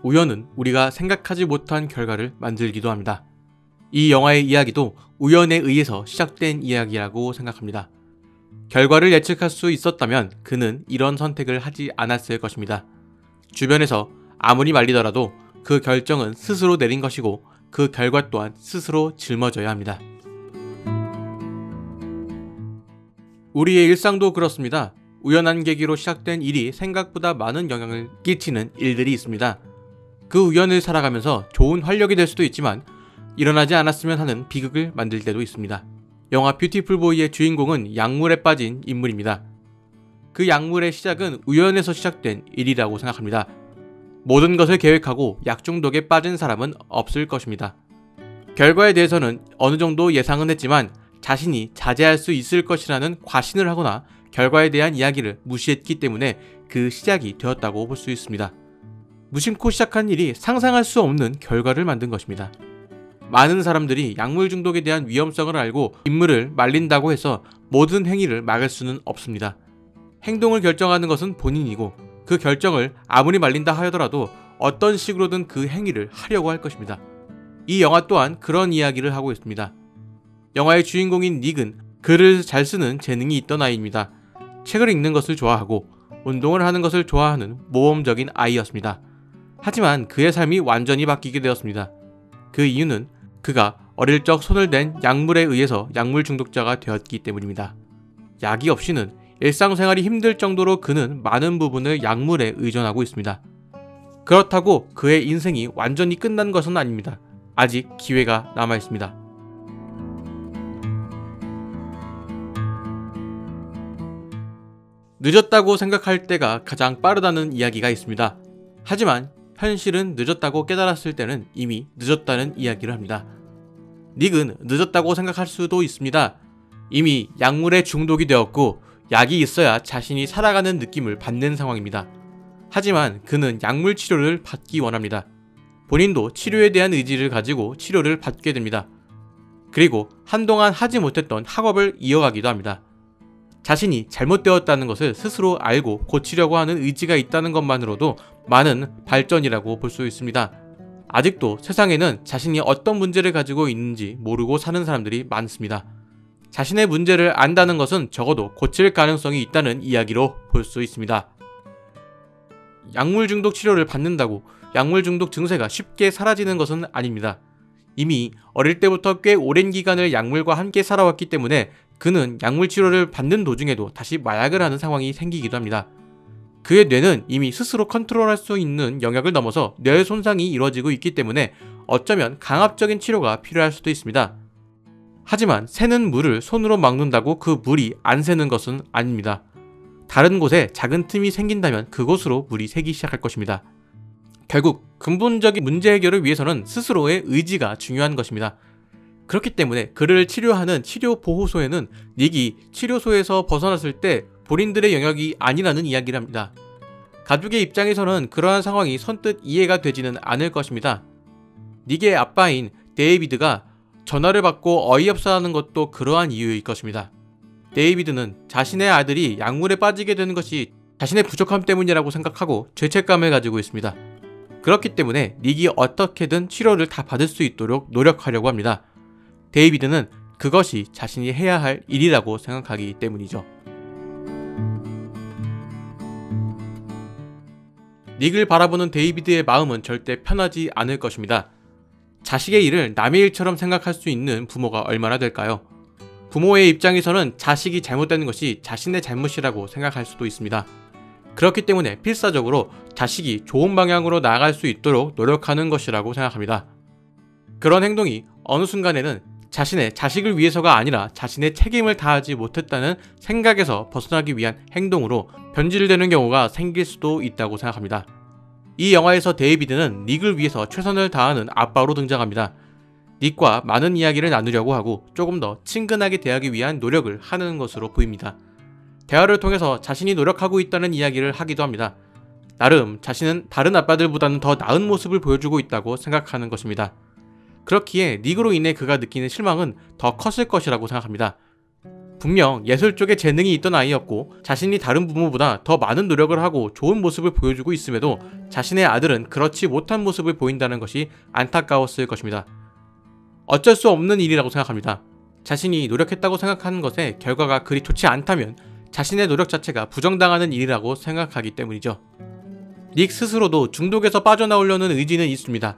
우연은 우리가 생각하지 못한 결과를 만들기도 합니다. 이 영화의 이야기도 우연에 의해서 시작된 이야기라고 생각합니다. 결과를 예측할 수 있었다면 그는 이런 선택을 하지 않았을 것입니다. 주변에서 아무리 말리더라도 그 결정은 스스로 내린 것이고 그 결과 또한 스스로 짊어져야 합니다. 우리의 일상도 그렇습니다. 우연한 계기로 시작된 일이 생각보다 많은 영향을 끼치는 일들이 있습니다. 그 우연을 살아가면서 좋은 활력이 될 수도 있지만 일어나지 않았으면 하는 비극을 만들 때도 있습니다. 영화 뷰티풀 보이의 주인공은 약물에 빠진 인물입니다. 그 약물의 시작은 우연에서 시작된 일이라고 생각합니다. 모든 것을 계획하고 약중독에 빠진 사람은 없을 것입니다. 결과에 대해서는 어느 정도 예상은 했지만 자신이 자제할 수 있을 것이라는 과신을 하거나 결과에 대한 이야기를 무시했기 때문에 그 시작이 되었다고 볼 수 있습니다. 무심코 시작한 일이 상상할 수 없는 결과를 만든 것입니다. 많은 사람들이 약물 중독에 대한 위험성을 알고 인물을 말린다고 해서 모든 행위를 막을 수는 없습니다. 행동을 결정하는 것은 본인이고 그 결정을 아무리 말린다 하더라도 어떤 식으로든 그 행위를 하려고 할 것입니다. 이 영화 또한 그런 이야기를 하고 있습니다. 영화의 주인공인 닉은 글을 잘 쓰는 재능이 있던 아이입니다. 책을 읽는 것을 좋아하고 운동을 하는 것을 좋아하는 모범적인 아이였습니다. 하지만 그의 삶이 완전히 바뀌게 되었습니다. 그 이유는 그가 어릴 적 손을 댄 약물에 의해서 약물 중독자가 되었기 때문입니다. 약이 없이는 일상생활이 힘들 정도로 그는 많은 부분을 약물에 의존하고 있습니다. 그렇다고 그의 인생이 완전히 끝난 것은 아닙니다. 아직 기회가 남아 있습니다. 늦었다고 생각할 때가 가장 빠르다는 이야기가 있습니다. 하지만 현실은 늦었다고 깨달았을 때는 이미 늦었다는 이야기를 합니다. 닉은 늦었다고 생각할 수도 있습니다. 이미 약물에 중독이 되었고 약이 있어야 자신이 살아가는 느낌을 받는 상황입니다. 하지만 그는 약물 치료를 받기 원합니다. 본인도 치료에 대한 의지를 가지고 치료를 받게 됩니다. 그리고 한동안 하지 못했던 학업을 이어가기도 합니다. 자신이 잘못되었다는 것을 스스로 알고 고치려고 하는 의지가 있다는 것만으로도 많은 발전이라고 볼 수 있습니다. 아직도 세상에는 자신이 어떤 문제를 가지고 있는지 모르고 사는 사람들이 많습니다. 자신의 문제를 안다는 것은 적어도 고칠 가능성이 있다는 이야기로 볼 수 있습니다. 약물 중독 치료를 받는다고 약물 중독 증세가 쉽게 사라지는 것은 아닙니다. 이미 어릴 때부터 꽤 오랜 기간을 약물과 함께 살아왔기 때문에 그는 약물 치료를 받는 도중에도 다시 마약을 하는 상황이 생기기도 합니다. 그의 뇌는 이미 스스로 컨트롤할 수 있는 영역을 넘어서 뇌 손상이 이루어지고 있기 때문에 어쩌면 강압적인 치료가 필요할 수도 있습니다. 하지만 새는 물을 손으로 막는다고 그 물이 안 새는 것은 아닙니다. 다른 곳에 작은 틈이 생긴다면 그곳으로 물이 새기 시작할 것입니다. 결국 근본적인 문제 해결을 위해서는 스스로의 의지가 중요한 것입니다. 그렇기 때문에 그를 치료하는 치료보호소에는 닉이 치료소에서 벗어났을 때 본인들의 영역이 아니라는 이야기를 합니다. 가족의 입장에서는 그러한 상황이 선뜻 이해가 되지는 않을 것입니다. 닉의 아빠인 데이비드가 전화를 받고 어이없어하는 것도 그러한 이유일 것입니다. 데이비드는 자신의 아들이 약물에 빠지게 되는 것이 자신의 부족함 때문이라고 생각하고 죄책감을 가지고 있습니다. 그렇기 때문에 닉이 어떻게든 치료를 다 받을 수 있도록 노력하려고 합니다. 데이비드는 그것이 자신이 해야 할 일이라고 생각하기 때문이죠. 닉을 바라보는 데이비드의 마음은 절대 편하지 않을 것입니다. 자식의 일을 남의 일처럼 생각할 수 있는 부모가 얼마나 될까요? 부모의 입장에서는 자식이 잘못되는 것이 자신의 잘못이라고 생각할 수도 있습니다. 그렇기 때문에 필사적으로 자식이 좋은 방향으로 나아갈 수 있도록 노력하는 것이라고 생각합니다. 그런 행동이 어느 순간에는 자신의 자식을 위해서가 아니라 자신의 책임을 다하지 못했다는 생각에서 벗어나기 위한 행동으로 변질되는 경우가 생길 수도 있다고 생각합니다. 이 영화에서 데이비드는 닉을 위해서 최선을 다하는 아빠로 등장합니다. 닉과 많은 이야기를 나누려고 하고 조금 더 친근하게 대하기 위한 노력을 하는 것으로 보입니다. 대화를 통해서 자신이 노력하고 있다는 이야기를 하기도 합니다. 나름 자신은 다른 아빠들보다는 더 나은 모습을 보여주고 있다고 생각하는 것입니다. 그렇기에 닉으로 인해 그가 느끼는 실망은 더 컸을 것이라고 생각합니다. 분명 예술 쪽에 재능이 있던 아이였고 자신이 다른 부모보다 더 많은 노력을 하고 좋은 모습을 보여주고 있음에도 자신의 아들은 그렇지 못한 모습을 보인다는 것이 안타까웠을 것입니다. 어쩔 수 없는 일이라고 생각합니다. 자신이 노력했다고 생각하는 것에 결과가 그리 좋지 않다면 자신의 노력 자체가 부정당하는 일이라고 생각하기 때문이죠. 닉 스스로도 중독에서 빠져나오려는 의지는 있습니다.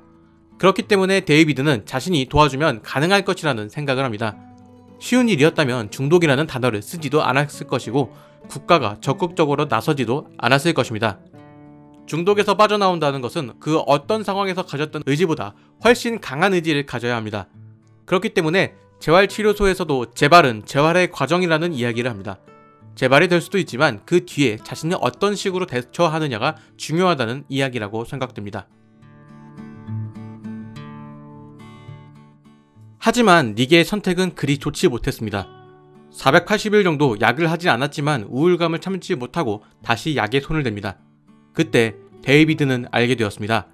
그렇기 때문에 데이비드는 자신이 도와주면 가능할 것이라는 생각을 합니다. 쉬운 일이었다면 중독이라는 단어를 쓰지도 않았을 것이고 국가가 적극적으로 나서지도 않았을 것입니다. 중독에서 빠져나온다는 것은 그 어떤 상황에서 가졌던 의지보다 훨씬 강한 의지를 가져야 합니다. 그렇기 때문에 재활치료소에서도 재발은 재활의 과정이라는 이야기를 합니다. 재발이 될 수도 있지만 그 뒤에 자신이 어떤 식으로 대처하느냐가 중요하다는 이야기라고 생각됩니다. 하지만 닉의 선택은 그리 좋지 못했습니다. 480일 정도 약을 하지 않았지만 우울감을 참지 못하고 다시 약에 손을 댑니다. 그때 데이비드는 알게 되었습니다.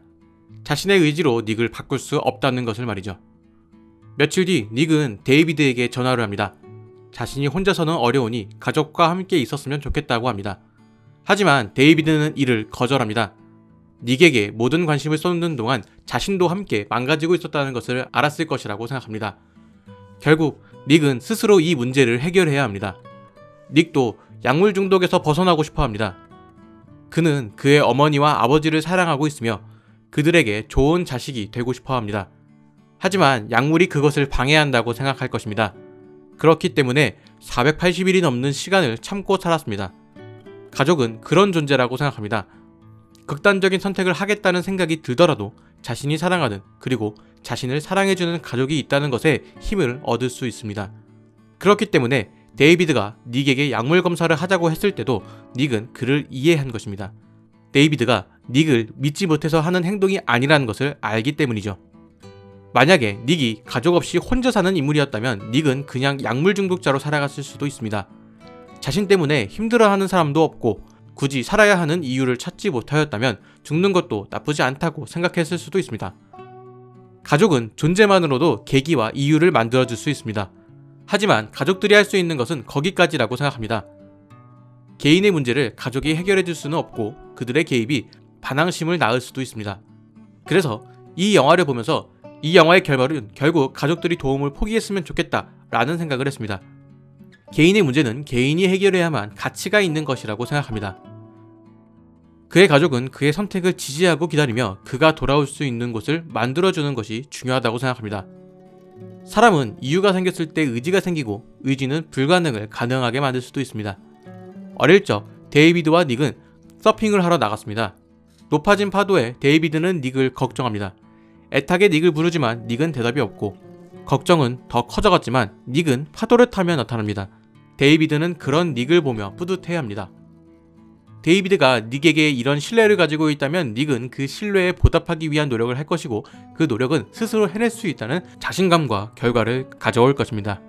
자신의 의지로 닉을 바꿀 수 없다는 것을 말이죠. 며칠 뒤 닉은 데이비드에게 전화를 합니다. 자신이 혼자서는 어려우니 가족과 함께 있었으면 좋겠다고 합니다. 하지만 데이비드는 이를 거절합니다. 닉에게 모든 관심을 쏟는 동안 자신도 함께 망가지고 있었다는 것을 알았을 것이라고 생각합니다. 결국 닉은 스스로 이 문제를 해결해야 합니다. 닉도 약물 중독에서 벗어나고 싶어 합니다. 그는 그의 어머니와 아버지를 사랑하고 있으며 그들에게 좋은 자식이 되고 싶어 합니다. 하지만 약물이 그것을 방해한다고 생각할 것입니다. 그렇기 때문에 480일이 넘는 시간을 참고 살았습니다. 가족은 그런 존재라고 생각합니다. 극단적인 선택을 하겠다는 생각이 들더라도 자신이 사랑하는 그리고 자신을 사랑해주는 가족이 있다는 것에 힘을 얻을 수 있습니다. 그렇기 때문에 데이비드가 닉에게 약물 검사를 하자고 했을 때도 닉은 그를 이해한 것입니다. 데이비드가 닉을 믿지 못해서 하는 행동이 아니라는 것을 알기 때문이죠. 만약에 닉이 가족 없이 혼자 사는 인물이었다면 닉은 그냥 약물 중독자로 살아갔을 수도 있습니다. 자신 때문에 힘들어하는 사람도 없고 굳이 살아야 하는 이유를 찾지 못하였다면 죽는 것도 나쁘지 않다고 생각했을 수도 있습니다. 가족은 존재만으로도 계기와 이유를 만들어줄 수 있습니다. 하지만 가족들이 할 수 있는 것은 거기까지라고 생각합니다. 개인의 문제를 가족이 해결해줄 수는 없고 그들의 개입이 반항심을 낳을 수도 있습니다. 그래서 이 영화를 보면서 이 영화의 결말은 결국 가족들이 도움을 포기했으면 좋겠다 라는 생각을 했습니다. 개인의 문제는 개인이 해결해야만 가치가 있는 것이라고 생각합니다. 그의 가족은 그의 선택을 지지하고 기다리며 그가 돌아올 수 있는 곳을 만들어주는 것이 중요하다고 생각합니다. 사람은 이유가 생겼을 때 의지가 생기고 의지는 불가능을 가능하게 만들 수도 있습니다. 어릴 적 데이비드와 닉은 서핑을 하러 나갔습니다. 높아진 파도에 데이비드는 닉을 걱정합니다. 애타게 닉을 부르지만 닉은 대답이 없고 걱정은 더 커져갔지만 닉은 파도를 타며 나타납니다. 데이비드는 그런 닉을 보며 뿌듯해합니다. 데이비드가 닉에게 이런 신뢰를 가지고 있다면 닉은 그 신뢰에 보답하기 위한 노력을 할 것이고 그 노력은 스스로 해낼 수 있다는 자신감과 결과를 가져올 것입니다.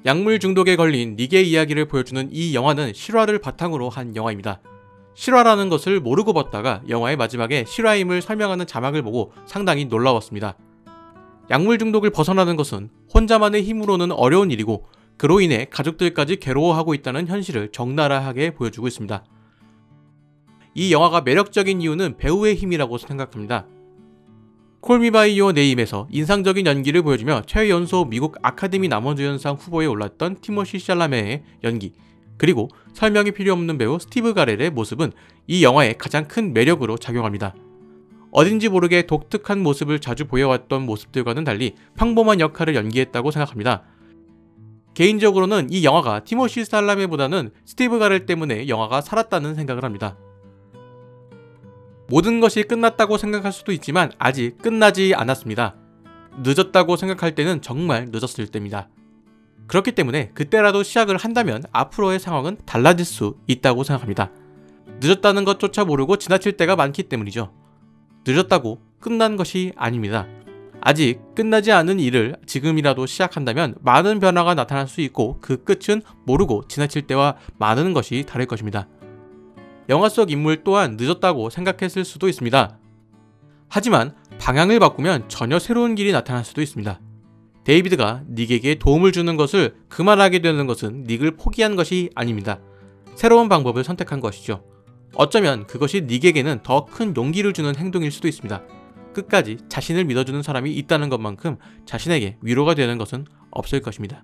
약물 중독에 걸린 닉의 이야기를 보여주는 이 영화는 실화를 바탕으로 한 영화입니다. 실화라는 것을 모르고 봤다가 영화의 마지막에 실화임을 설명하는 자막을 보고 상당히 놀라웠습니다. 약물 중독을 벗어나는 것은 혼자만의 힘으로는 어려운 일이고 그로 인해 가족들까지 괴로워하고 있다는 현실을 적나라하게 보여주고 있습니다. 이 영화가 매력적인 이유는 배우의 힘이라고 생각합니다. 콜 미 바이 유어 네임에서 인상적인 연기를 보여주며 최연소 미국 아카데미 남우주연상 후보에 올랐던 티모시 샬라메의 연기, 그리고 설명이 필요 없는 배우 스티브 가렐의 모습은 이 영화의 가장 큰 매력으로 작용합니다. 어딘지 모르게 독특한 모습을 자주 보여왔던 모습들과는 달리 평범한 역할을 연기했다고 생각합니다. 개인적으로는 이 영화가 티모시 샬라메보다는 스티브 가렐 때문에 영화가 살았다는 생각을 합니다. 모든 것이 끝났다고 생각할 수도 있지만 아직 끝나지 않았습니다. 늦었다고 생각할 때는 정말 늦었을 때입니다. 그렇기 때문에 그때라도 시작을 한다면 앞으로의 상황은 달라질 수 있다고 생각합니다. 늦었다는 것조차 모르고 지나칠 때가 많기 때문이죠. 늦었다고 끝난 것이 아닙니다. 아직 끝나지 않은 일을 지금이라도 시작한다면 많은 변화가 나타날 수 있고 그 끝은 모르고 지나칠 때와 많은 것이 다를 것입니다. 영화 속 인물 또한 늦었다고 생각했을 수도 있습니다. 하지만 방향을 바꾸면 전혀 새로운 길이 나타날 수도 있습니다. 데이비드가 닉에게 도움을 주는 것을 그만하게 되는 것은 닉을 포기한 것이 아닙니다. 새로운 방법을 선택한 것이죠. 어쩌면 그것이 닉에게는 더 큰 용기를 주는 행동일 수도 있습니다. 끝까지 자신을 믿어주는 사람이 있다는 것만큼 자신에게 위로가 되는 것은 없을 것입니다.